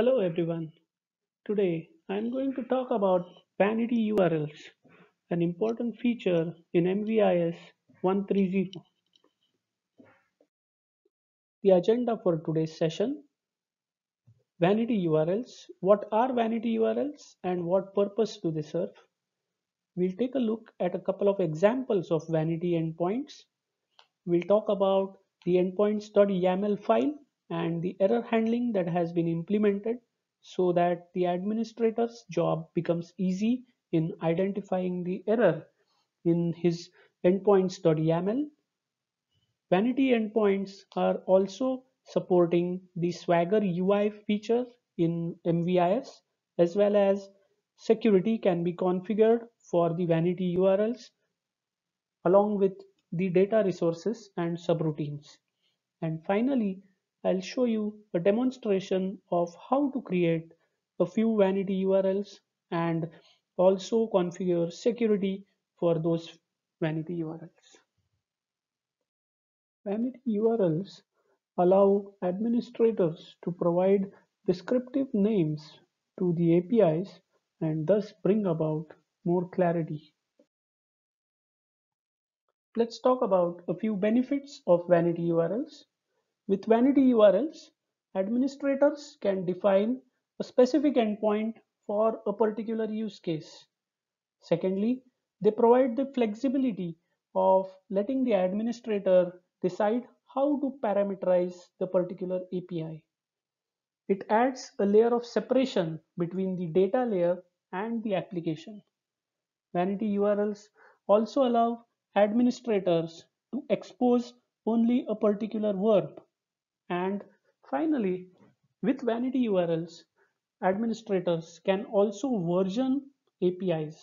Hello everyone. Today I am going to talk about vanity URLs, an important feature in MVIS 130. The agenda for today's session: vanity URLs. What are vanity URLs and what purpose do they serve? We'll take a look at a couple of examples of vanity endpoints. We'll talk about the endpoints.yaml file and the error handling that has been implemented so that the administrator's job becomes easy in identifying the error in his endpoints.yaml. Vanity endpoints are also supporting the Swagger UI feature in MVIS, as well as security can be configured for the vanity URLs along with the data resources and subroutines. And finally, I'll show you a demonstration of how to create a few vanity URLs and also configure security for those vanity URLs. Vanity URLs allow administrators to provide descriptive names to the APIs and thus bring about more clarity. Let's talk about a few benefits of vanity URLs. With vanity URLs, administrators can define a specific endpoint for a particular use case. Secondly, they provide the flexibility of letting the administrator decide how to parameterize the particular API. It adds a layer of separation between the data layer and the application. Vanity URLs also allow administrators to expose only a particular verb. And finally, with vanity URLs, administrators can also version APIs.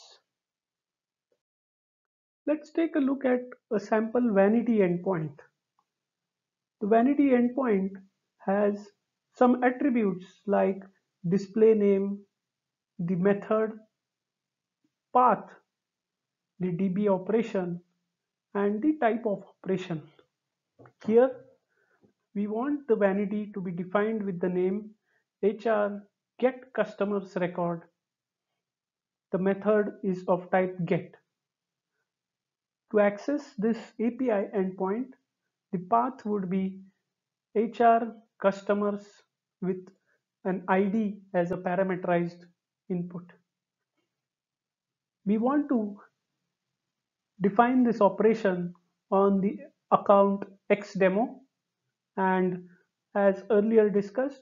Let's take a look at a sample vanity endpoint. The vanity endpoint has some attributes like display name, the method, path, the DB operation, and the type of operation. Here, we want the vanity to be defined with the name HR get customers record. The method is of type get. To access this API endpoint, the path would be HR customers with an ID as a parameterized input. We want to define this operation on the account xdemo, and as earlier discussed,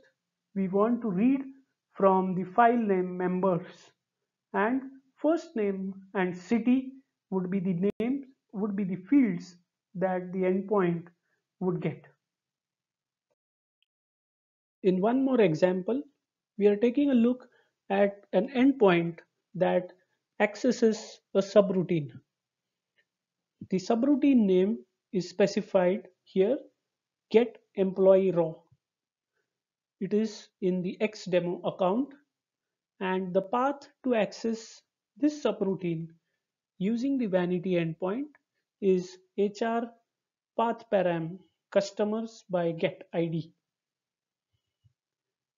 we want to read from the file name members, and first name and city would be the names would be the fields that the endpoint would get. In one more example, we are taking a look at an endpoint that accesses a subroutine. The subroutine name is specified here, get employee raw. It is in the xdemo account, and the path to access this subroutine using the vanity endpoint is HR path param customers by get ID.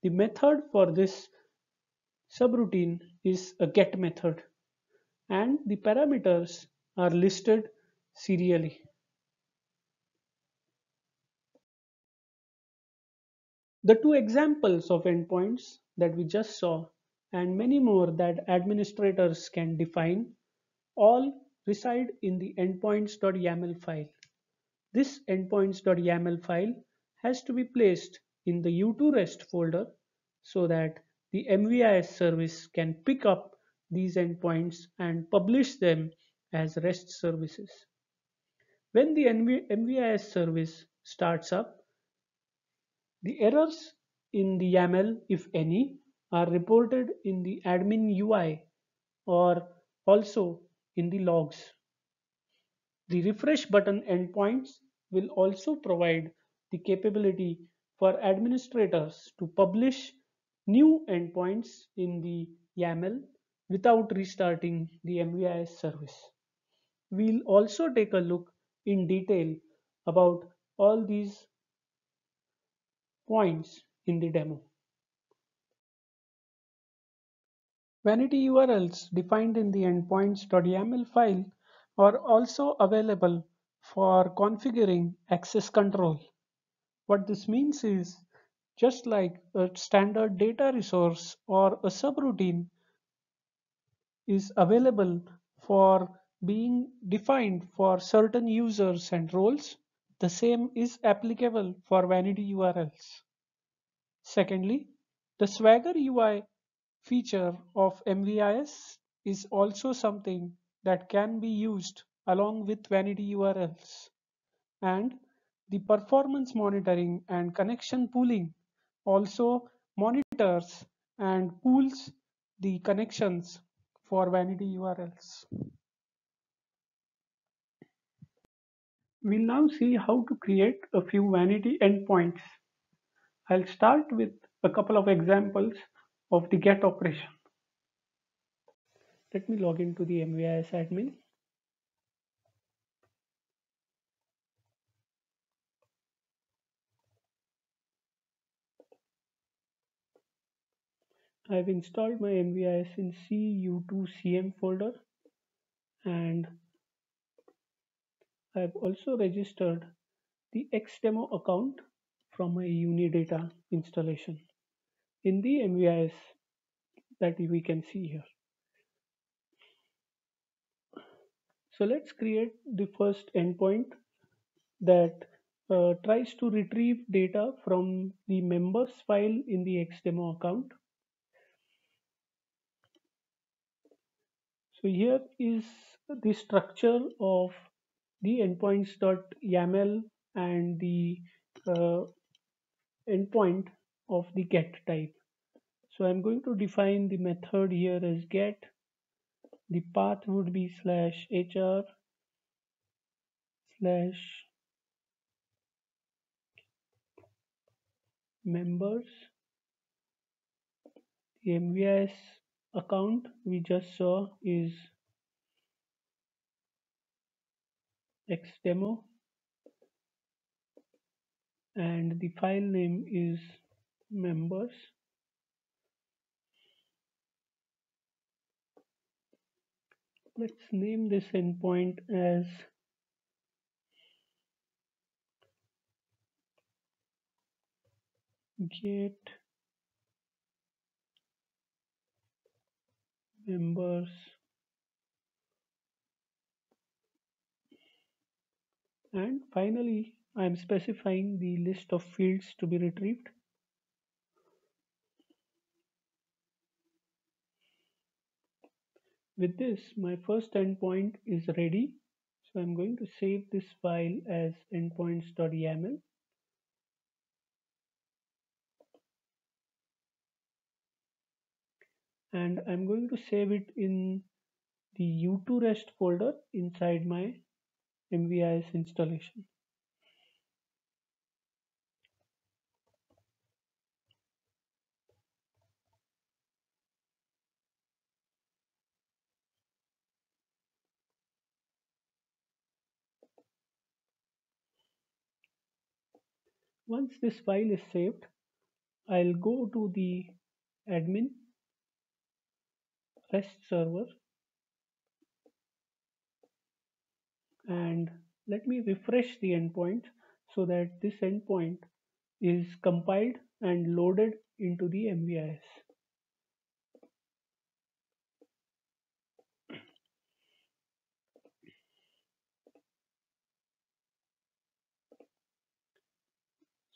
The method for this subroutine is a get method, and the parameters are listed serially. The two examples of endpoints that we just saw and many more that administrators can define all reside in the endpoints.yaml file. This endpoints.yaml file has to be placed in the U2 REST folder so that the MVIS service can pick up these endpoints and publish them as REST services. When the MVIS service starts up, the errors in the YAML, if any, are reported in the admin UI or also in the logs. The refresh button endpoints will also provide the capability for administrators to publish new endpoints in the YAML without restarting the MVIS service. We'll also take a look in detail about all these points in the demo. Vanity URLs defined in the endpoints.yaml file are also available for configuring access control. What this means is, just like a standard data resource or a subroutine is available for being defined for certain users and roles, the same is applicable for vanity URLs. Secondly, the Swagger UI feature of MVIS is also something that can be used along with vanity URLs. And the performance monitoring and connection pooling also monitors and pools the connections for vanity URLs. We'll now see how to create a few vanity endpoints. I'll start with a couple of examples of the GET operation. Let me log into the MVIS admin. I've installed my MVIS in CU2CM folder, and I've also registered the Xdemo account from my Unidata installation in the MVIS that we can see here. So let's create the first endpoint that tries to retrieve data from the members file in the Xdemo account. So here is the structure of the endpoints.yaml and the uh, endpoint of the get type. So I'm going to define the method here as get. The path would be /hr slash members. The MVIS account we just saw is xdemo, and the file name is members. Let's name this endpoint as get members, and finally I'm specifying the list of fields to be retrieved. With this, my first endpoint is ready. So I'm going to save this file as endpoints.yaml. And I'm going to save it in the U2 REST folder inside my MVIS installation. Once this file is saved, I'll go to the admin REST server and let me refresh the endpoint so that this endpoint is compiled and loaded into the MVIS.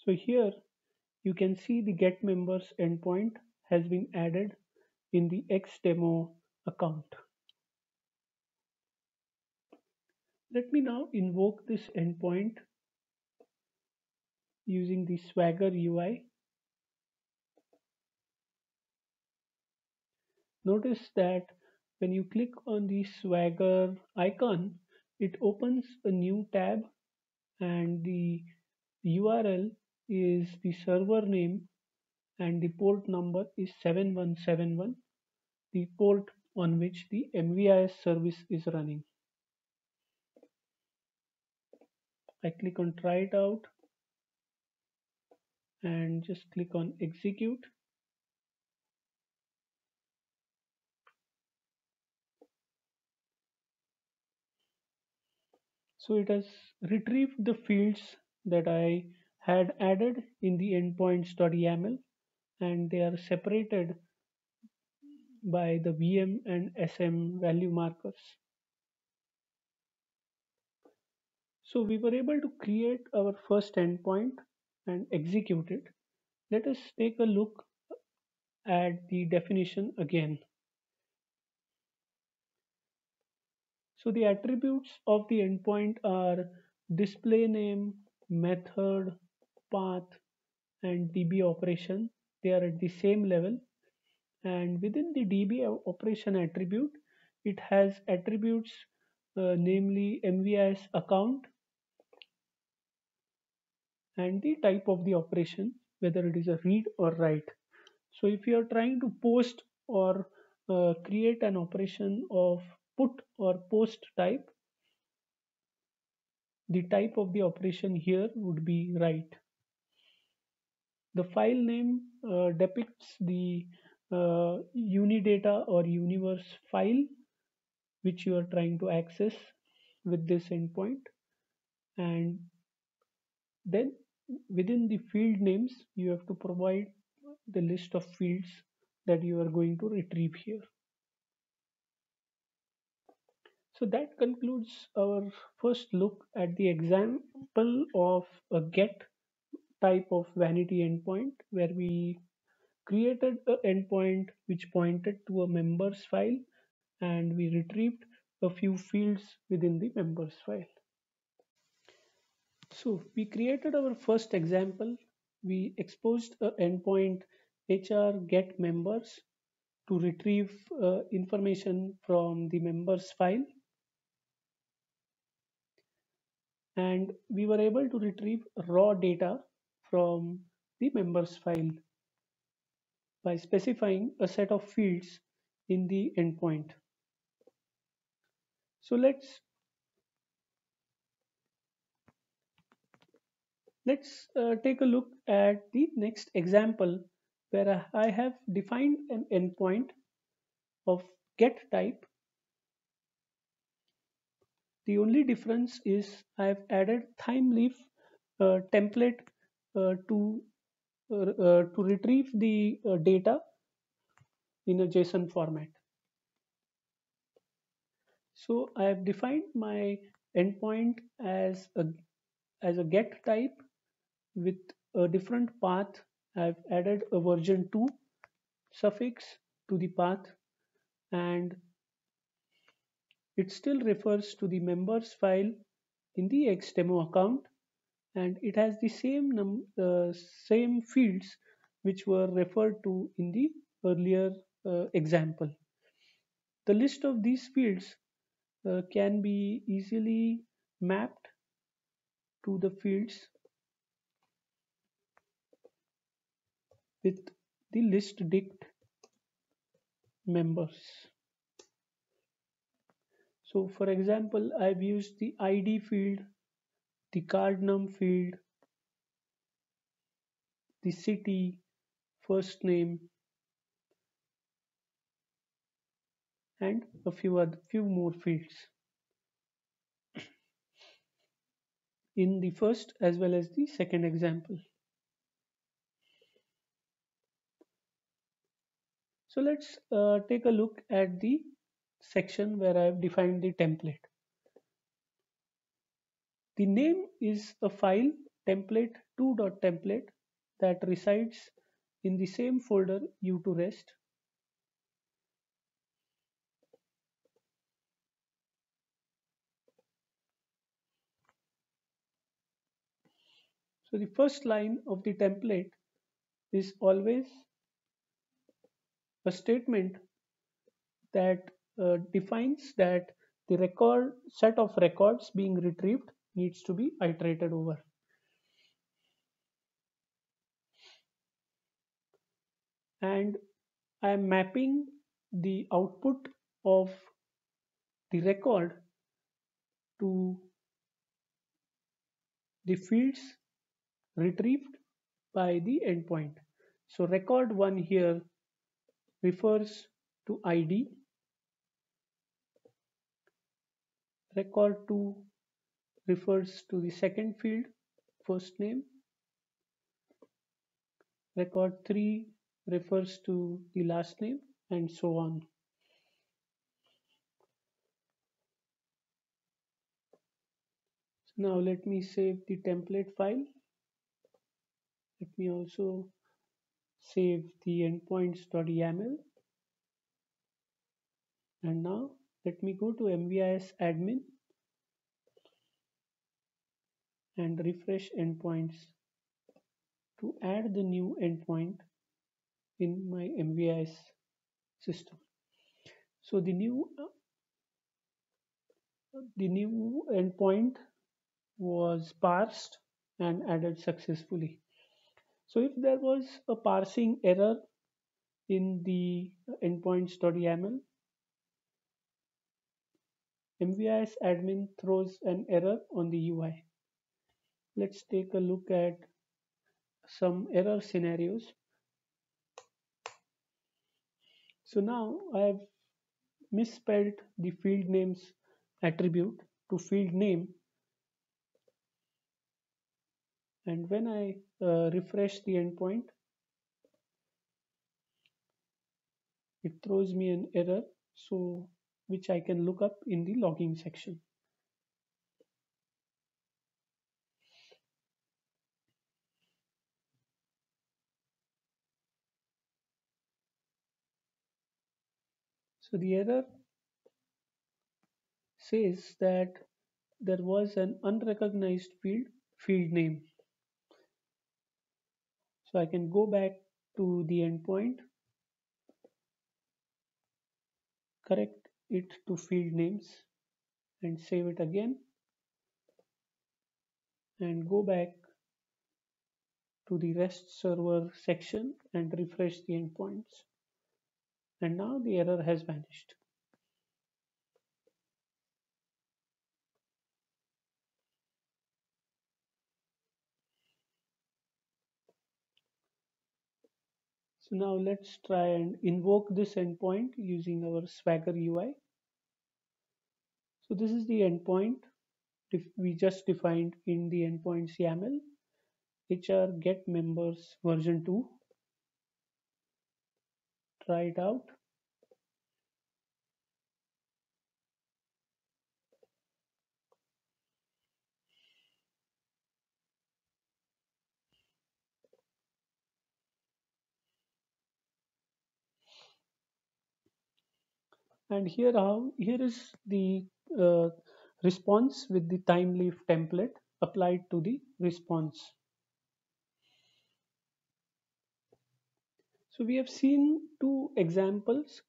So here you can see the get members endpoint has been added in the Xdemo account. Let me now invoke this endpoint using the Swagger UI. Notice that when you click on the Swagger icon, it opens a new tab, and the URL is the server name and the port number is 7171, the port on which the MVIS service is running. I click on try it out and just click on execute. So it has retrieved the fields that I had added in the endpoints.yaml, and they are separated by the VM and SM value markers. So we were able to create our first endpoint and execute it. Let us take a look at the definition again. So the attributes of the endpoint are display name, method, path, and DB operation. They are at the same level. And within the DB operation attribute, it has attributes, namely MVIS account and the type of the operation, whether it is a read or write. So if you are trying to post or create an operation of put or post type, the type of the operation here would be write. The file name depicts the Unidata or universe file which you are trying to access with this endpoint, and then within the field names you have to provide the list of fields that you are going to retrieve here. So that concludes our first look at the example of a get type of vanity endpoint, where we created an endpoint which pointed to a members file, and we retrieved a few fields within the members file. So we created our first example. We exposed an endpoint HR get members to retrieve information from the members file, and we were able to retrieve raw data from the members file by specifying a set of fields in the endpoint. So let's take a look at the next example, where I have defined an endpoint of get type. The only difference is I have added Thymeleaf template to retrieve the data in a JSON format. So I have defined my endpoint as a get type with a different path. I've added a version 2 suffix to the path, and it still refers to the members file in the xdemo account, and it has the same fields which were referred to in the earlier example. The list of these fields can be easily mapped to the fields with the list dict members. So for example, I've used the ID field, the card num field, the city, first name, and a few more fields in the first as well as the second example. So let's take a look at the section where I have defined the template. The name is a file template2.template that resides in the same folder u2rest. So the first line of the template is always a statement that defines that the record set of records being retrieved needs to be iterated over. And I am mapping the output of the record to the fields retrieved by the endpoint. So record 1 here refers to ID, record 2 refers to the second field, first name. Record 3 refers to the last name, and so on. So now let me save the template file. Let me also save the endpoints.yaml. And now let me go to MVIS admin and refresh endpoints to add the new endpoint in my MVIS system. So the new endpoint was parsed and added successfully. So if there was a parsing error in the endpoints.yaml, MVIS admin throws an error on the UI. Let's take a look at some error scenarios. So now I have misspelled the field names attribute to field name, and when I refresh the endpoint, it throws me an error, so which I can look up in the logging section. So the error says that there was an unrecognized field name. So I can go back to the endpoint, correct it to field names, and save it again, and go back to the REST server section and refresh the endpoints. And now the error has vanished. So now let's try and invoke this endpoint using our Swagger UI. So this is the endpoint we just defined in the endpoints YAML, HR get members version 2. Try it out. And here is the response with the time leaf template applied to the response. So we have seen two examples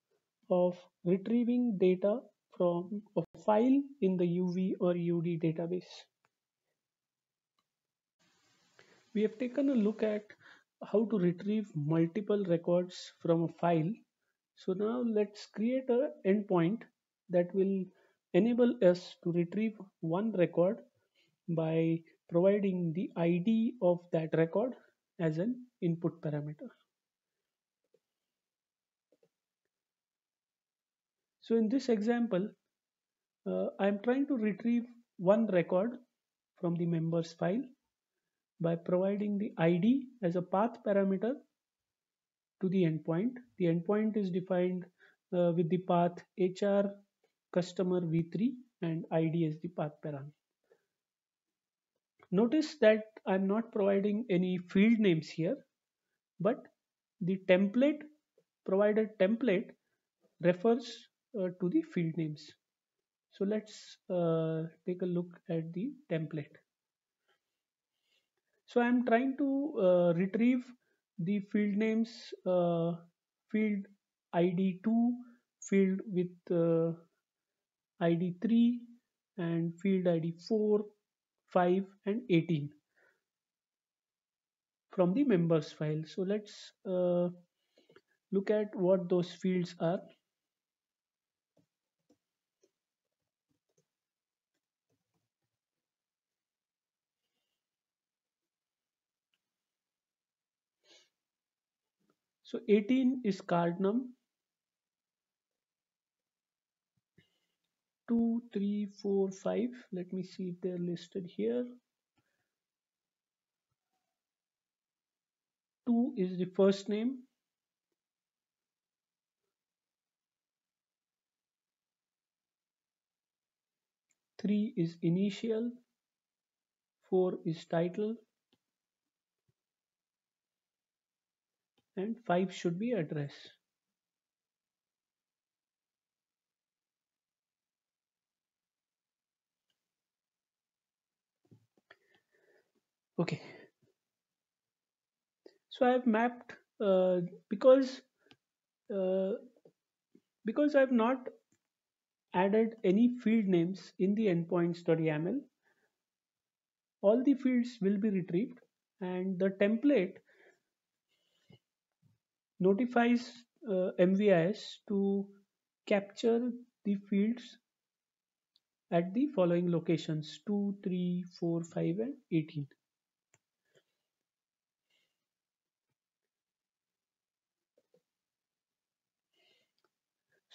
of retrieving data from a file in the UV or UD database. We have taken a look at how to retrieve multiple records from a file. So now let's create an endpoint that will enable us to retrieve one record by providing the ID of that record as an input parameter. So in this example, I'm trying to retrieve one record from the members file by providing the ID as a path parameter to the endpoint. The endpoint is defined with the path HR customer v3 and ID as the path parameter. Notice that I'm not providing any field names here, but the provided template refers to the field names. So let's take a look at the template. So I'm trying to retrieve the field names, field ID2, field with ID3, and field ID4, 5, and 18 from the members file. So let's look at what those fields are. So 18 is card num, 2, 3, 4, 5. Let me see if they're listed here. 2 is the first name. 3 is initial. 4 is title. And 5 should be address. Okay. So I've mapped because uh, because I've not added any field names in the endpoints.yaml, all the fields will be retrieved and the template notifies MVIS to capture the fields at the following locations 2, 3, 4, 5, and 18.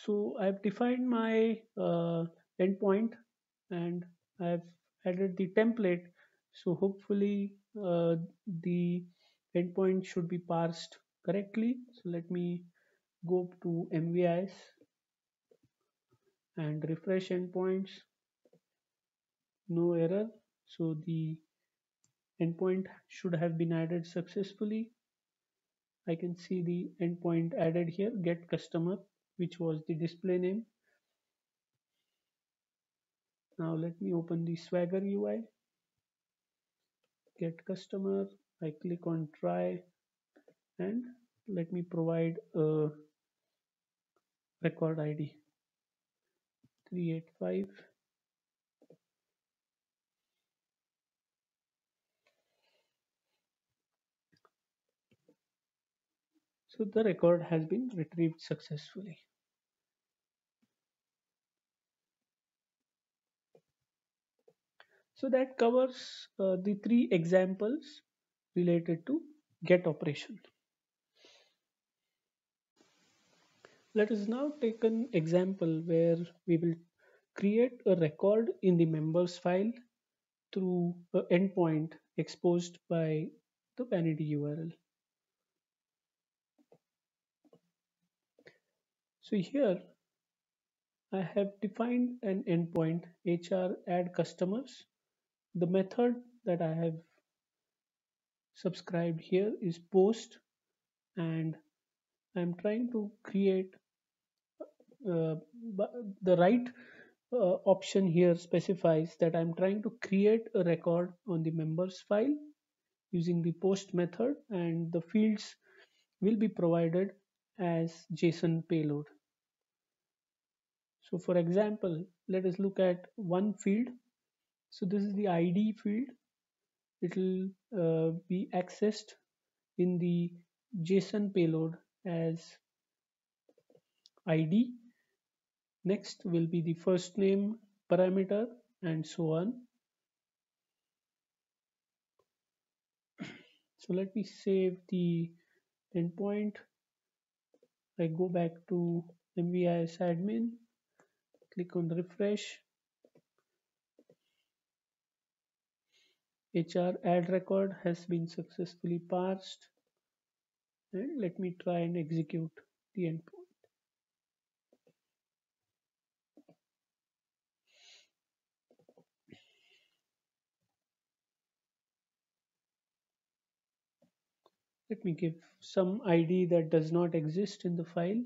So I've defined my endpoint and I've added the template. So hopefully the endpoint should be parsed correctly. So let me go to MVIS and refresh endpoints. No error. So the endpoint should have been added successfully. I can see the endpoint added here, get customer, which was the display name. Now let me open the Swagger UI, get customer. I click on try and let me provide a record ID 385. So the record has been retrieved successfully. So that covers the three examples related to get operation. Let us now take an example where we will create a record in the members file through an endpoint exposed by the vanity URL. So here I have defined an endpoint HR add customers. The method that I have subscribed here is post, and I'm trying to create the right option here specifies that I'm trying to create a record on the members file using the post method, and the fields will be provided as JSON payload. So for example, let us look at one field. So this is the ID field. It will be accessed in the JSON payload as ID. Next will be the first name parameter and so on. So let me save the endpoint. I go back to MVIS admin, click on refresh. HR add record has been successfully parsed, and let me try and execute the endpoint. Let me give some ID that does not exist in the file.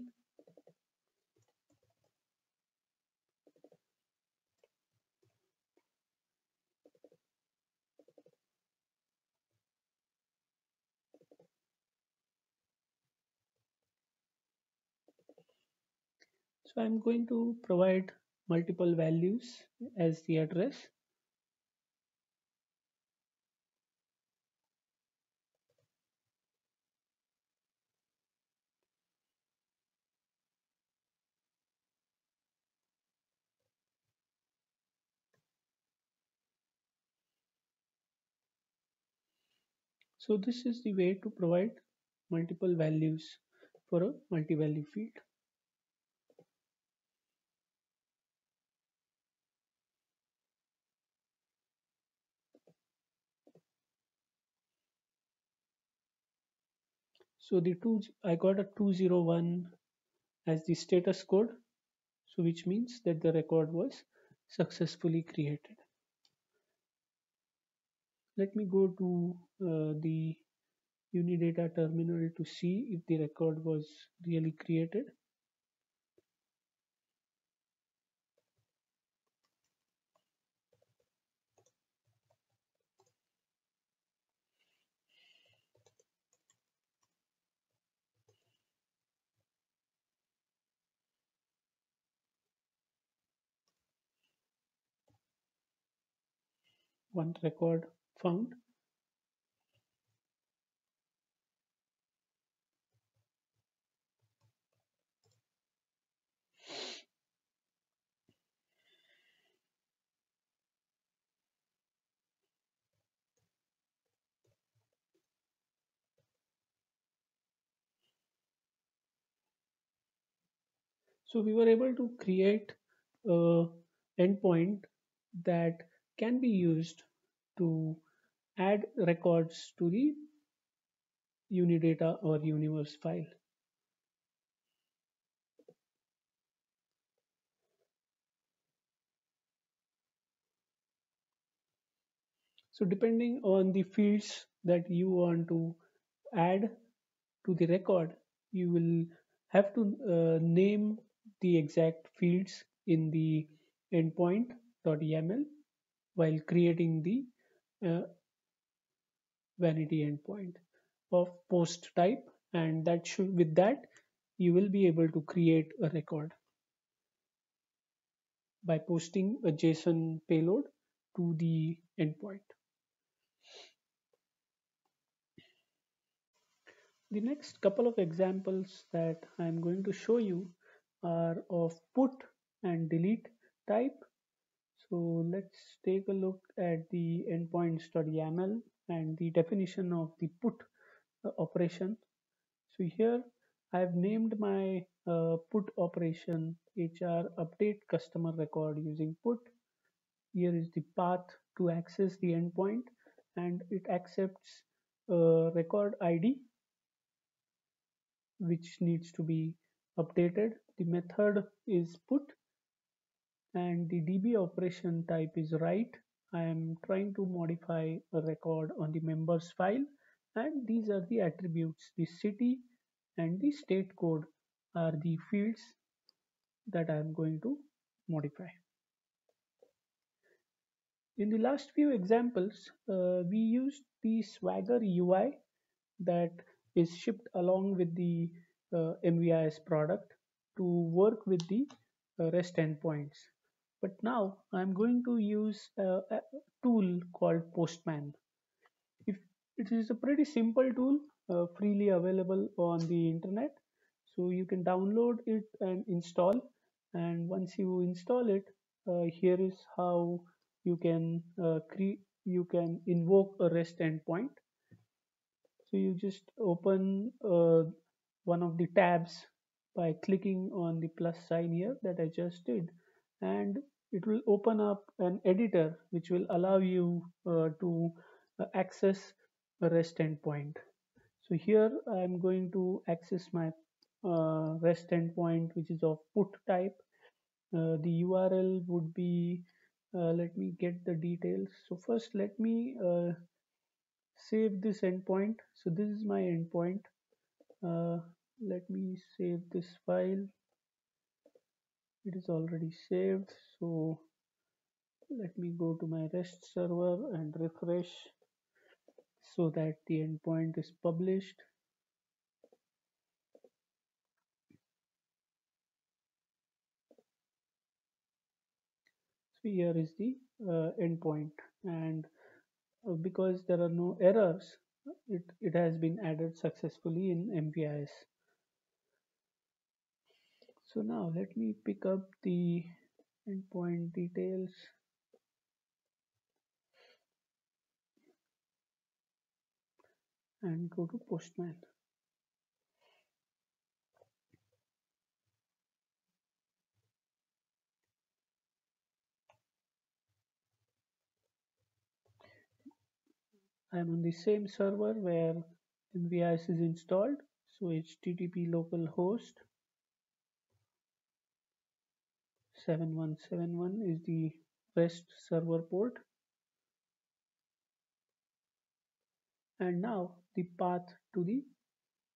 So I'm going to provide multiple values as the address. So this is the way to provide multiple values for a multi-value field. So I got a 201 as the status code, so which means that the record was successfully created. Let me go to the Unidata terminal to see if the record was really created. One record found. So we were able to create a endpoint that can be used to add records to the Unidata or Universe file. So depending on the fields that you want to add to the record, you will have to name the exact fields in the endpoint.yaml while creating the uh, vanity endpoint of post type, and that should with that you will be able to create a record by posting a JSON payload to the endpoint. The next couple of examples that I'm going to show you are of put and delete type. So let's take a look at the endpoints.yaml and the definition of the put operation. So here I've named my put operation HR update customer record using put. Here is the path to access the endpoint, and it accepts a record ID which needs to be updated. The method is put and the DB operation type is write. I am trying to modify a record on the members file, and these are the attributes. The city and the state code are the fields that I am going to modify. In the last few examples, we used the Swagger UI that is shipped along with the MVIS product to work with the REST endpoints. But now I'm going to use a tool called Postman. If it is a pretty simple tool, freely available on the internet, so you can download it and install. And once you install it, here is how you can you can invoke a REST endpoint. So you just open one of the tabs by clicking on the plus sign here that I just did, and it will open up an editor which will allow you to access a REST endpoint. So here I am going to access my REST endpoint which is of put type. The URL would be, let me get the details. So first let me save this endpoint. So this is my endpoint. Let me save this file. It is already saved. So let me go to my REST server and refresh so that the endpoint is published. So here is the endpoint, and because there are no errors, it has been added successfully in MVIS. So now let me pick up the endpoint details and go to Postman. I'm on the same server where MVIS is installed. So HTTP localhost 7171 is the REST server port, and now the path to the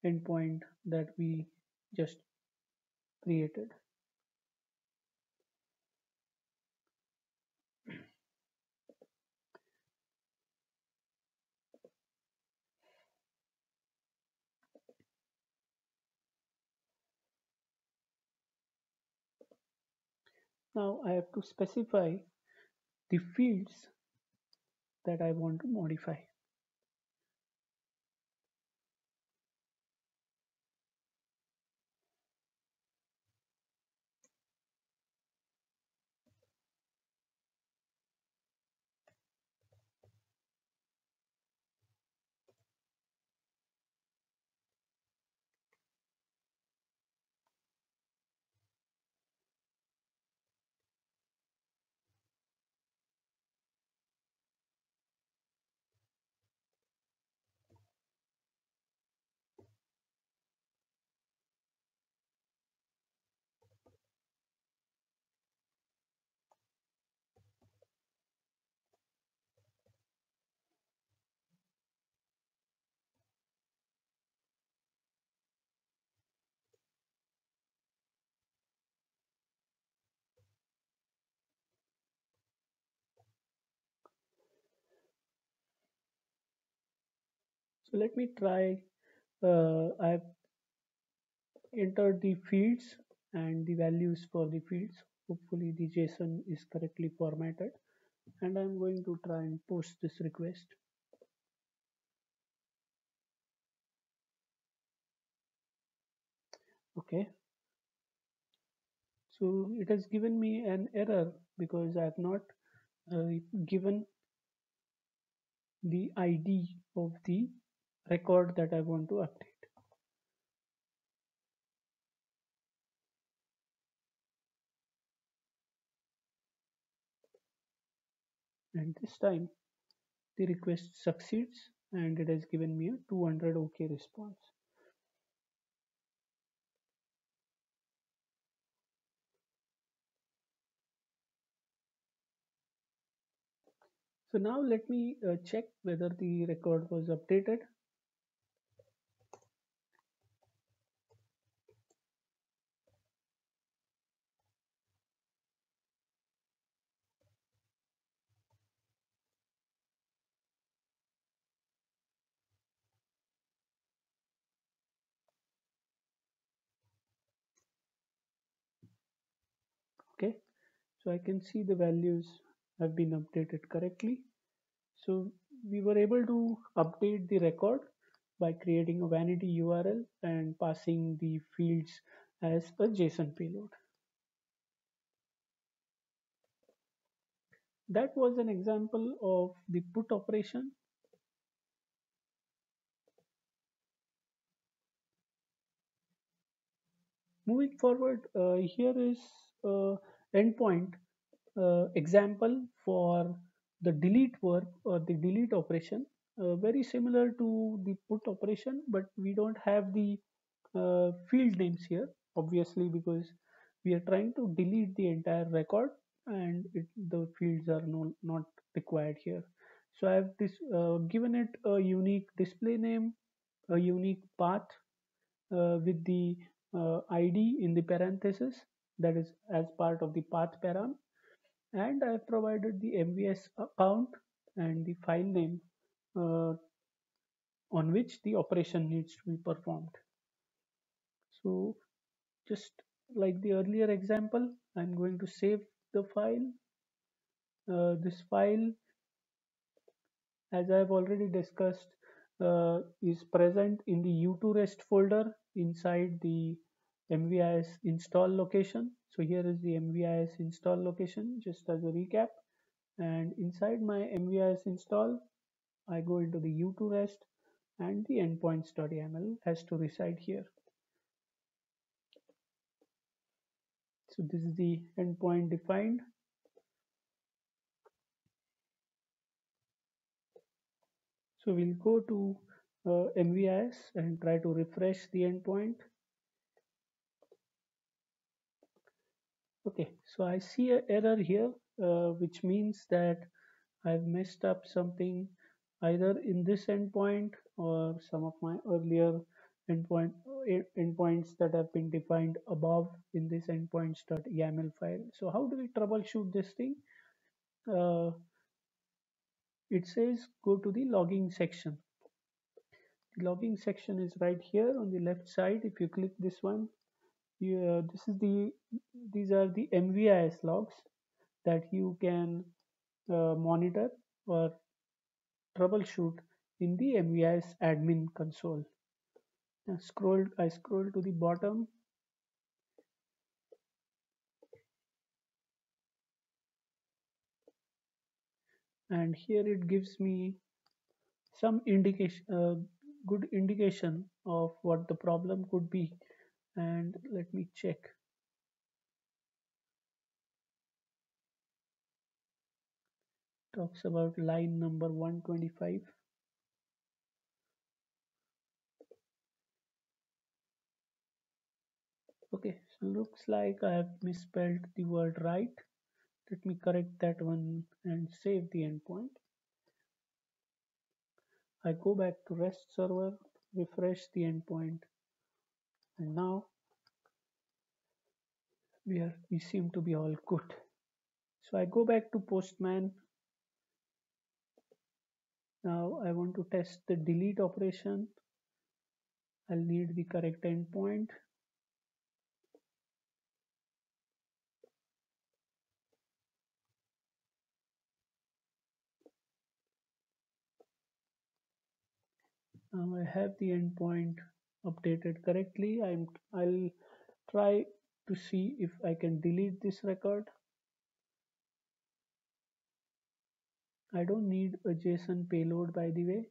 endpoint that we just created. Now I have to specify the fields that I want to modify. So let me try. I've entered the fields and the values for the fields. Hopefully the JSON is correctly formatted, and I'm going to try and post this request. Okay, so it has given me an error because I have not given the ID of the record that I want to update. And this time the request succeeds and it has given me a 200 OK response. So now let me check whether the record was updated. Okay, so I can see the values have been updated correctly. So we were able to update the record by creating a vanity URL and passing the fields as a JSON payload. That was an example of the put operation. Moving forward, here is endpoint example for the delete verb or the delete operation, very similar to the put operation, but we don't have the field names here, obviously, because we are trying to delete the entire record and the fields are not required here. So I have this given it a unique display name, a unique path with the ID in the parenthesis, that is as part of the path param, and I have provided the MVS account and the file name on which the operation needs to be performed. So just like the earlier example, I'm going to save the file. This file, as I've already discussed, is present in the U2REST folder inside the MVIS install location. So here is the MVIS install location, just as a recap. And inside my MVIS install, I go into the U2REST and the endpoints.yaml has to reside here. So this is the endpoint defined. So we'll go to MVIS and try to refresh the endpoint. Okay, so I see an error here, which means that I've messed up something either in this endpoint or some of my earlier endpoints that have been defined above in this endpoints.yaml file. So how do we troubleshoot this thing? Uh, it says go to the logging section. The logging section is right here on the left side. If you click this one, these are the MVIS logs that you can monitor or troubleshoot in the MVIS admin console. I scroll to the bottom, and here it gives me some good indication of what the problem could be. And let me check. Talks about line number 125. Okay, so looks like I have misspelled the word right. Let me correct that one and save the endpoint. I go back to REST server, refresh the endpoint, and now we seem to be all good. So I go back to Postman. Now I want to test the delete operation. I'll need the correct endpoint. Now I have the endpoint updated correctly. I'll try to see if I can delete this record. I don't need a JSON payload, by the way.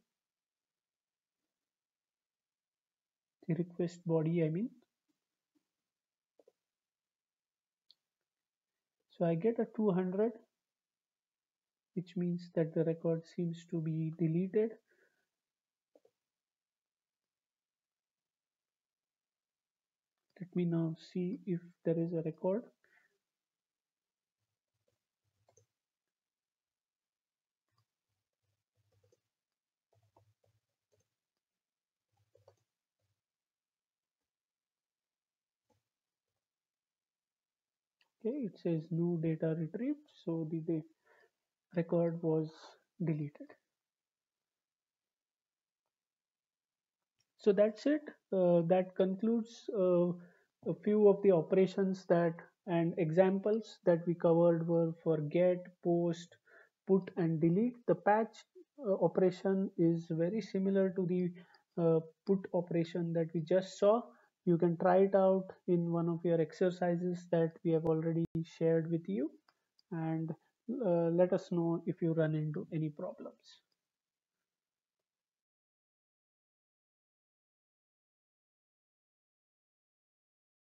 The request body, I mean. So I get a 200, which means that the record seems to be deleted. Let me now see if there is a record. Okay, it says no data retrieved, so the record was deleted. So that's it. That concludes a few of the operations that and examples that we covered were for get, post, put, and delete. The patch operation is very similar to the put operation that we just saw. You can try it out in one of your exercises that we have already shared with you, and let us know if you run into any problems.